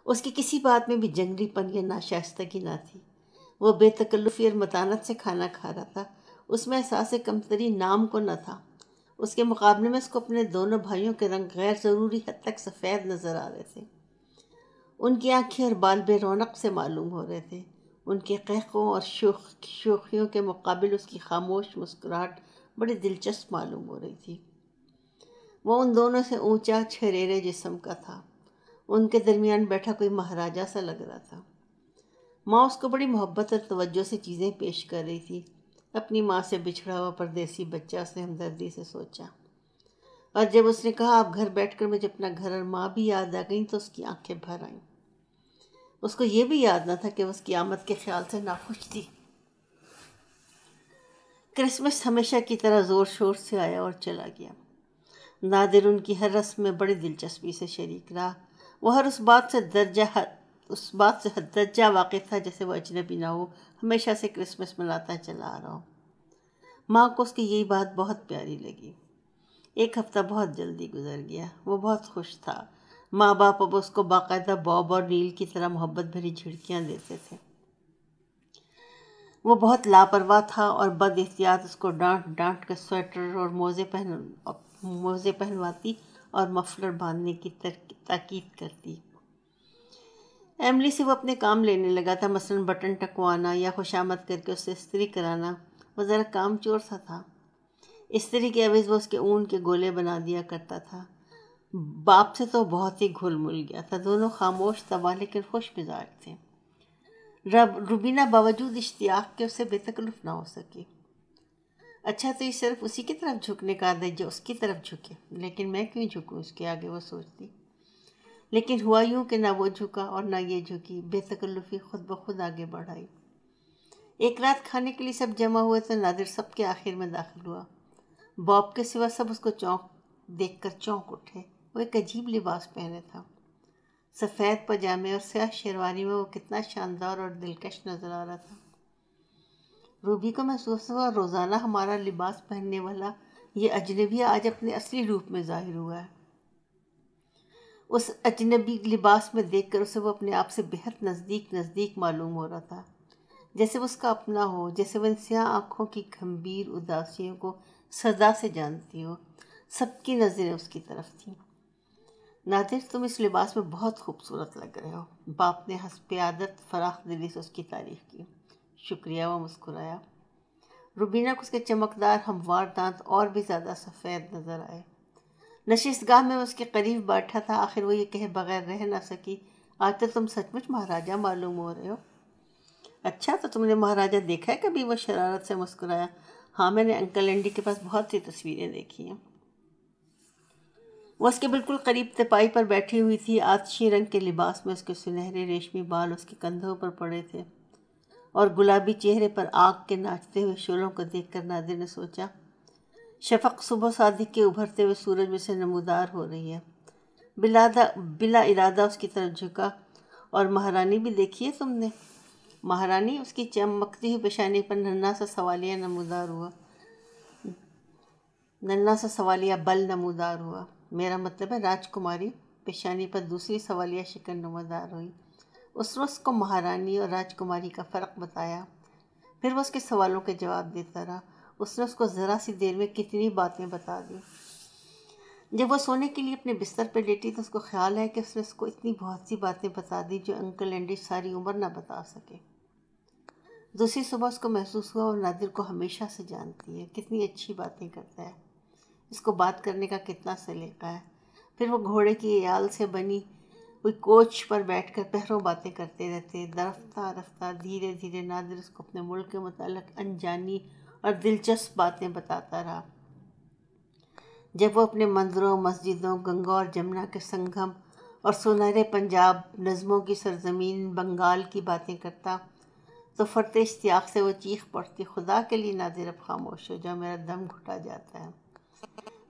اس کی کسی بات میں بھی جنگلی پن یا ناشائستگی نہ تھی۔ وہ بے تکلفی اور متانت سے کھانا کھا رہا تھا۔ اس میں احساس کمتری نام کو نہ تھا۔ اس کے مقابلے میں اس کو اپنے دونوں بھائیوں کے رنگ غیر ضروری حد تک سفید نظر آ رہے تھے۔ ان کی آنکھیں اور بال بے رونق سے معلوم ہو رہے تھے۔ ان کے قہقہوں اور شوخیوں کے مقابل اس کی خاموش مسکراہٹ بڑی دلچسپ معلوم ہو رہی تھی۔ وہ ان دونوں سے اونچا چھریرے جسم کا تھا۔ ان کے درمیان بیٹھا کوئی مہاراجا سا لگ رہا تھا۔ ماں اس کو بڑی محبت اور توجہ سے چیزیں پیش کر رہی تھی۔ اپنی ماں سے بچھڑا ہوا پردیسی بچہ اس نے ہمدردی سے سوچا، اور جب اس نے کہا آپ گھر بیٹھ کر مجھے اپنا گھر اور ماں بھی یاد آ گئیں تو اس کی آنکھیں بھر آئیں۔ اس کو یہ بھی یاد نہ تھا کہ وہ اس کی آمد کے خیال سے ناخوش تھی۔ کرسمس ہمیشہ کی طرح زور شور سے آیا اور چلا گیا۔ نادر ان کی ہر رسم میں بڑی دلچسپی سے شریک رہا۔ وہ ہر اس بات سے حد درجہ واقف تھا جیسے وہ اجنبی نہ ہو، ہمیشہ سے کرسمس مناتا چلا آ رہا ہو۔ ماں کو اس کی یہی بات بہت پیاری لگی۔ ایک ہفتہ بہت جلدی گزر گیا۔ وہ بہت خوش تھا۔ ماں باپ اب اس کو باقاعدہ باب اور نیل کی طرح محبت بھری جھڑکیاں دیتے تھے۔ وہ بہت لاپرواہ تھا اور بد احتیاط اس کو ڈانٹ ڈانٹ کر سویٹر اور موزے پہنواتی اور مفلر باندھنے کی تاکید کرتی۔ ایملی سے وہ اپنے کام لینے لگا تھا، مثلاً بٹن ٹکوانا یا خوشامد کر کے اسے استری کرانا۔ وہ ذرا کام چور سا تھا۔ استری کے عوض وہ اس کے اون کے گولے بنا دیا کرتا تھا۔ باپ سے تو بہت ہی گھل مل گیا تھا۔ دونوں خاموش تباہ لیکن خوش مزاج تھے۔ روبینہ باوجود اشتیاق کے اسے بے تکلف نہ ہو سکی۔ اچھا تو یہ صرف اسی کی طرف جھکنے کا عادت ہے جو اس کی طرف جھکے، لیکن میں کیوں جھکوں اس کے آگے، وہ سوچتی۔ لیکن ہوا یوں کہ نہ وہ جھکا اور نہ یہ جھکی۔ بے تکلفی خود بخود آگے بڑھائی۔ ایک رات کھانے کے لیے سب جمع ہوئے تو نادر سب کے آخر میں داخل ہوا۔ باب کے سوا سب اس کو دیکھ کر چونک اٹھے۔ وہ ایک عجیب لباس پہنے تھا۔ سفید پاجامے اور سیاہ شیروانی میں وہ کتنا شاندار اور دلکش نظر آ رہا تھا۔ روبی کو محسوس ہوا روزانہ ہمارا لباس پہننے والا یہ اجنبی آج اپنے اصلی روپ میں ظاہر ہوا ہے۔ اس اجنبی لباس میں دیکھ کر اسے وہ اپنے آپ سے بہت نزدیک معلوم ہو رہا تھا، جیسے وہ اس کا اپنا ہو، جیسے وہ ان سیاہ آنکھوں کی گھمبیر اداسیوں کو صدا سے جانتی ہو۔ سب کی نظریں اس کی طرف تھیں۔ نادر تم اس لباس میں بہت خوبصورت لگ رہے ہو، باپ نے حسب عادت فراخ دلی سے اس کی تعریف کی۔ شکریہ، وہ مسکرایا۔ روبینہ کو اس کے چمکدار ہموار دانت اور بھی زیادہ سفید نظر آئے۔ نشست گاہ میں اس کے قریب بیٹھا تھا، آخر وہ یہ کہے بغیر رہ نہ سکی، آج تو تم سچ مچ مہاراجا معلوم ہو رہے ہو۔ اچھا تو تم نے مہاراجا دیکھا ہے کبھی؟ وہ شرارت سے مسکرایا۔ ہاں، میں نے انکل اینڈی کے پاس بہت سی تصویریں دیکھی ہیں۔ وہ اس کے بالکل قریب تپائی پر بیٹھی ہوئی تھی، آتشی رنگ کے لباس میں۔ اس کے سنہرے ریشمی بال اس کے کندھوں پر پڑے تھے اور گلابی چہرے پر آگ کے ناچتے ہوئے شعلوں کو دیکھ کر نادر نے سوچا، شفق صبح صادق کے ابھرتے ہوئے سورج میں سے نمودار ہو رہی ہے۔ بلا ارادہ اس کی طرف جھکا۔ اور مہارانی بھی دیکھی ہے تم نے؟ مہارانی؟ اس کی چمکتی ہوئی پیشانی پر ننھا سا سوالیہ بل نمودار ہوا۔ میرا مطلب ہے راجکماری۔ پیشانی پر دوسری سوالیہ شکن نمودار ہوئی۔ اس نے اس کو مہارانی اور راجکماری کا فرق بتایا۔ پھر وہ اس کے سوالوں کے جواب دیتا رہا۔ اس نے اس کو ذرا سی دیر میں کتنی باتیں بتا دی۔ جب وہ سونے کے لیے اپنے بستر پہ لیٹی تو اس کو خیال ہے کہ اس نے اس کو اتنی بہت سی باتیں بتا دی جو انکل اینڈی ساری عمر نہ بتا سکے۔ دوسری صبح اس کو محسوس ہوا وہ نادر کو ہمیشہ سے جانتی ہے، کتنی اچھی باتیں کرتا ہے، اس کو بات کرنے کا کتنا سلیقہ ہے۔ پھر وہ گھوڑے کی یال سے بنی کوئی کوچ پر بیٹھ کر پہروں باتیں کرتے رہتے۔ رفتہ رفتہ دھیرے دھیرے نادر اس کو اپنے ملک کے متعلق انجانی اور دلچسپ باتیں بتاتا رہا۔ جب وہ اپنے مندروں، مسجدوں، گنگا اور جمنا کے سنگم اور سنہرے پنجاب، نظموں کی سرزمین بنگال کی باتیں کرتا تو فرط اشتیاق سے وہ چیخ پڑتی، خدا کے لیے نادر اب خاموش ہو جاؤ، میرا دم گھٹا جاتا ہے۔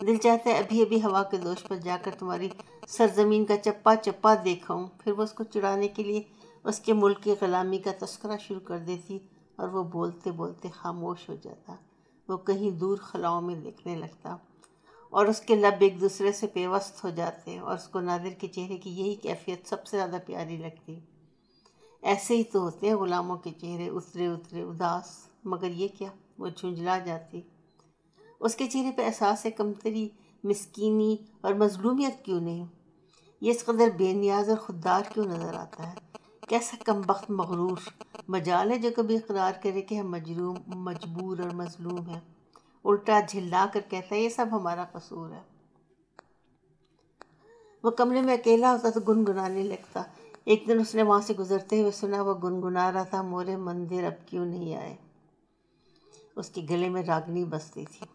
دل چاہتا ہے ابھی ابھی ہوا کے دوش پر جا کر تمہاری سرزمین کا چپا چپا دیکھاؤں۔ پھر وہ اس کو چڑانے کے لیے اس کے ملک کی غلامی کا تذکرہ شروع کر دیتی اور وہ بولتے بولتے خاموش ہو جاتا۔ وہ کہیں دور خلاؤں میں دیکھنے لگتا۔ اور اس کے لب ایک دوسرے سے پیوست ہو جاتے ہیں، اور اس کو نادر کے چہرے کی یہی کیفیت سب سے زیادہ پیاری لگتی۔ ایسے ہی تو ہوتے ہیں غلاموں کے چہرے، اترے اترے اداس، مگر یہ کیا، وہ جھنجھلا جاتی۔ اس کے چہرے پہ احساس کمتری، مسکینی اور مظلومیت کیوں نہیں؟ یہ اس قدر بے نیاز اور خوددار کیوں نظر آتا ہے؟ کیسا کمبخت مغرور مجال ہے جو کبھی اقرار کرے کہ ہم مجبور اور مظلوم ہیں، الٹا جھلا کر کہتا ہے یہ سب ہمارا قصور ہے۔ وہ کمرے میں اکیلا ہوتا تو گنگنانے لگتا۔ ایک دن اس نے وہاں سے گزرتے ہوئے سنا وہ گنگنا رہا تھا، مورے مندر اب کیوں نہیں آئے۔ اس کے گلے میں راگنی بستی تھی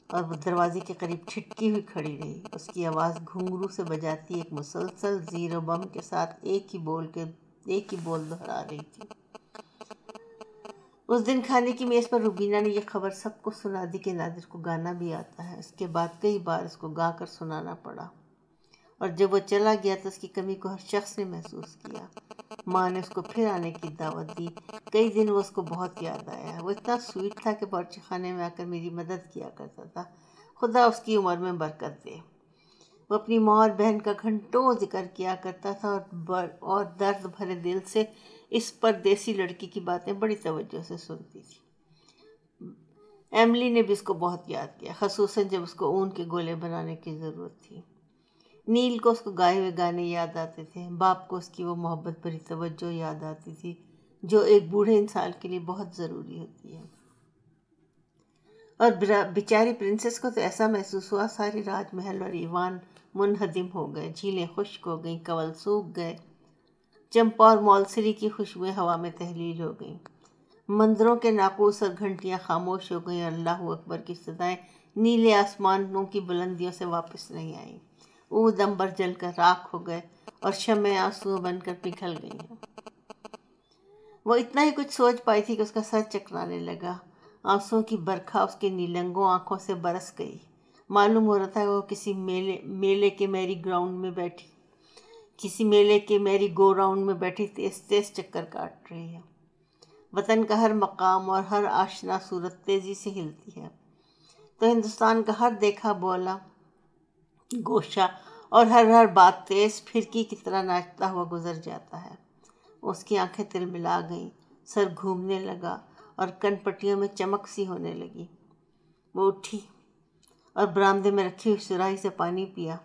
اور وہ دروازے کے قریب ٹھٹکی ہوئی کھڑی رہی۔ اس کی آواز گھنگرو سے بجاتی ایک مسلسل زیر و بم کے ساتھ ایک ہی بول دہرا رہی تھی۔ اس دن کھانے کی میز پر روبینہ نے یہ خبر سب کو سنا دی کہ نادر کو گانا بھی آتا ہے۔ اس کے بعد کئی بار اس کو گا کر سنانا پڑا، اور جب وہ چلا گیا تو اس کی کمی کو ہر شخص نے محسوس کیا۔ ماں نے اس کو پھر آنے کی دعوت دی۔ کئی دن وہ اس کو بہت یاد آیا۔ وہ اتنا سویٹ تھا کہ باورچی خانے میں آ کر میری مدد کیا کرتا تھا۔ خدا اس کی عمر میں برکت دے۔ وہ اپنی ماں اور بہن کا گھنٹوں ذکر کیا کرتا تھا اور درد بھرے دل سے اس پردیسی لڑکی کی باتیں بڑی توجہ سے سنتی تھی۔ ایملی نے بھی اس کو بہت یاد کیا، خصوصاً جب اس کو اون کے گولے بنانے کی ضرورت تھی۔ نیل کو اس کو گائے ہوئے گانے یاد آتے تھے، باپ کو اس کی وہ محبت بھری توجہ یاد آتی تھی جو ایک بوڑھے انسان کے لیے بہت ضروری ہوتی ہے۔ اور بیچاری پرنسس کو تو ایسا محسوس ہوا سارے راج محل اور ایوان منہدم ہو گئے، جھیلیں خشک ہو گئیں، کنول سوکھ گئے، چمپا اور مولسری کی خوشبوئیں ہوا میں تحلیل ہو گئیں، مندروں کے ناقوس اور گھنٹیاں خاموش ہو گئیں، اور اللہ اکبر کی صدائیں نیلے آسمانوں کی بلندیوں سے واپس نہیں آئیں۔ اود عنبر جل کر راکھ ہو گئے اور شمعیں آنسو بن کر پگھل گئی ہیں۔ وہ اتنا ہی کچھ سوچ پائی تھی کہ اس کا سر چکرانے لگا، آنسوؤں کی برکھا اس کے نیلنگوں آنکھوں سے برس گئی۔ معلوم ہو رہا تھا کہ وہ کسی میلے کے میری گو راؤنڈ میں بیٹھی تیز تیز چکر کاٹ رہی ہے۔ وطن کا ہر مقام اور ہر آشنا صورت تیزی سے ہلتی ہے، تو ہندوستان کا ہر دیکھا بولا گوشہ اور ہر بات تیز پھرکی کی طرح ناچتا ہوا گزر جاتا ہے۔ اس کی آنکھیں تلملا گئیں، سر گھومنے لگا اور کن پٹیوں میں چمک سی ہونے لگی۔ وہ اٹھی اور برآمدے میں رکھی ہوئی سراہی سے پانی پیا،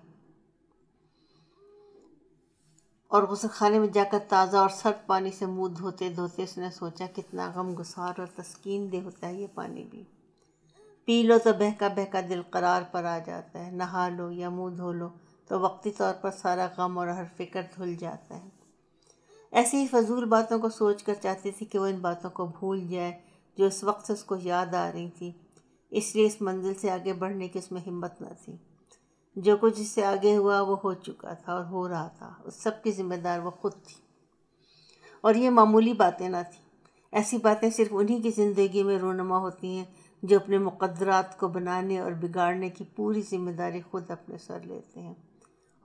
اور غسل خانے میں جا کر تازہ اور سرد پانی سے منہ دھوتے دھوتے اس نے سوچا کتنا غم گسار اور تسکین دہ ہوتا ہے یہ پانی بھی۔ پی لو تو بہکا بہکا دل قرار پر آ جاتا ہے، نہا لو یا منہ دھو لو تو وقتی طور پر سارا غم اور ہر فکر دھل جاتا ہے۔ ایسی ہی فضول باتوں کو سوچ کر چاہتی تھی کہ وہ ان باتوں کو بھول جائے جو اس وقت سے اس کو یاد آ رہی تھی، اس لیے اس منزل سے آگے بڑھنے کی اس میں ہمت نہ تھی۔ جو کچھ اس سے آگے ہوا وہ ہو چکا تھا اور ہو رہا تھا، اس سب کی ذمہ دار وہ خود تھی، اور یہ معمولی باتیں نہ تھیں۔ ایسی باتیں صرف انہی کی زندگی میں رونما ہوتی ہیں جو اپنے مقدرات کو بنانے اور بگاڑنے کی پوری ذمہ داری خود اپنے سر لیتے ہیں،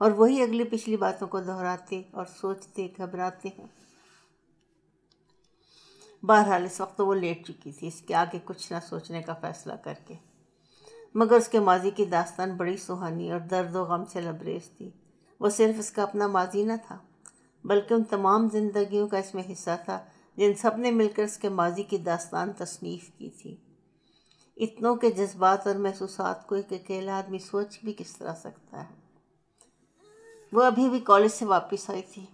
اور وہی اگلی پچھلی باتوں کو دہراتے اور سوچتے گھبراتے ہیں۔ بہرحال اس وقت وہ لیٹ چکی تھی، اس کے آگے کچھ نہ سوچنے کا فیصلہ کر کے، مگر اس کے ماضی کی داستان بڑی سہانی اور درد و غم سے لبریز تھی۔ وہ صرف اس کا اپنا ماضی نہ تھا، بلکہ ان تمام زندگیوں کا اس میں حصہ تھا جن سب نے مل کر اس کے ماضی کی داستان تصنیف کی تھی۔ اتنوں کے جذبات اور محسوسات کو ایک اکیلا آدمی سوچ بھی کس طرح سکتا ہے؟ وہ ابھی بھی کالج سے واپس آئی تھی۔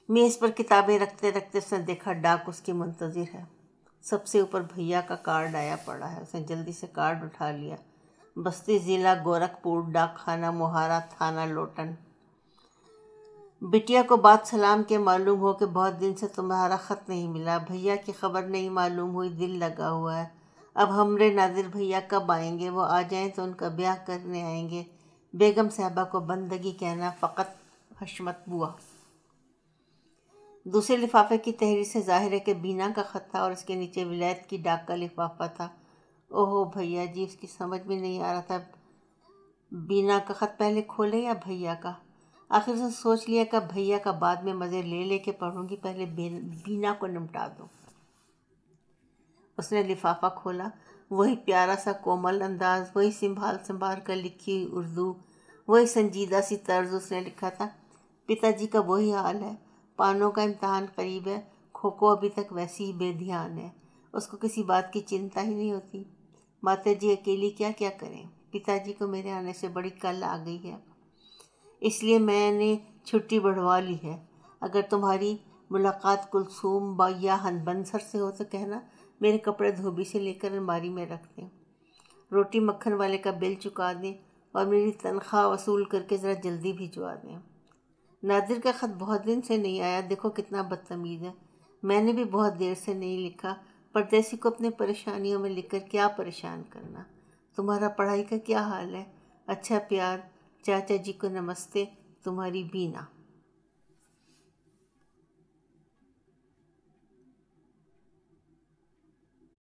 میز پر کتابیں رکھتے رکھتے اس نے دیکھا ڈاک اس کی منتظر ہے۔ سب سے اوپر بھیا کا کارڈ آیا پڑا ہے۔ اس نے جلدی سے کارڈ اٹھا لیا۔ بستی ضلع گورکھپور، ڈاک خانہ موہارا، تھانہ لوٹن۔ بٹیا کو بات سلام کے معلوم ہو کہ بہت دن سے تمہارا خط نہیں ملا، بھیا کی خبر نہیں معلوم ہوئی، دل لگا ہوا ہے۔ اب ہمرے نادر بھیا کب آئیں گے؟ وہ آ جائیں تو ان کا بیاہ کرنے آئیں گے۔ بیگم صاحبہ کو بندگی کہنا، فقط حشمت بوا۔ دوسرے لفافے کی تحریر سے ظاہر ہے کہ بینا کا خط تھا، اور اس کے نیچے ولایت کی ڈاک کا لفافہ تھا۔ اوہو بھیا جی، اس کی سمجھ میں نہیں آ رہا تھا بینا کا خط پہلے کھولے یا بھیا کا۔ آخر اس نے سوچ لیا کہ بھیا کا بعد میں مزے لے لے کے پڑھوں گی، پہلے بینا کو نمٹا دوں۔ اس نے لفافہ کھولا۔ وہی پیارا سا کومل انداز، وہی سنبھال سنبھال کر لکھی اردو، وہی سنجیدہ سی طرز اس نے لکھا تھا۔ پتا جی کا وہی حال ہے، پانوں کا امتحان قریب ہے، کھوکھو ابھی تک ویسی ہی بے دھیان ہے، اس کو کسی بات کی چنتا ہی نہیں ہوتی۔ ماتا جی اکیلی کیا کیا کریں، پتا جی کو میرے آنے سے بڑی کل آ گئی ہے، اس لیے میں نے چھٹی بڑھوا لی ہے۔ اگر تمہاری ملاقات کلثوم یا بنسر سے ہو تو کہنا میرے کپڑے دھوبی سے لے کر الماری میں رکھ دیں، روٹی مکھن والے کا بل چکا دیں اور میری تنخواہ وصول کر کے ذرا جلدی بھجوا دیں۔ نادر کا خط بہت دن سے نہیں آیا، دیکھو کتنا بدتمیز ہے۔ میں نے بھی بہت دیر سے نہیں لکھا، پردیسی کو اپنے پریشانیوں میں لکھ کر کیا پریشان کرنا۔ تمہارا پڑھائی کا کیا حال ہے؟ اچھا پیار، چاچا جی کو نمستے، تمہاری بینا۔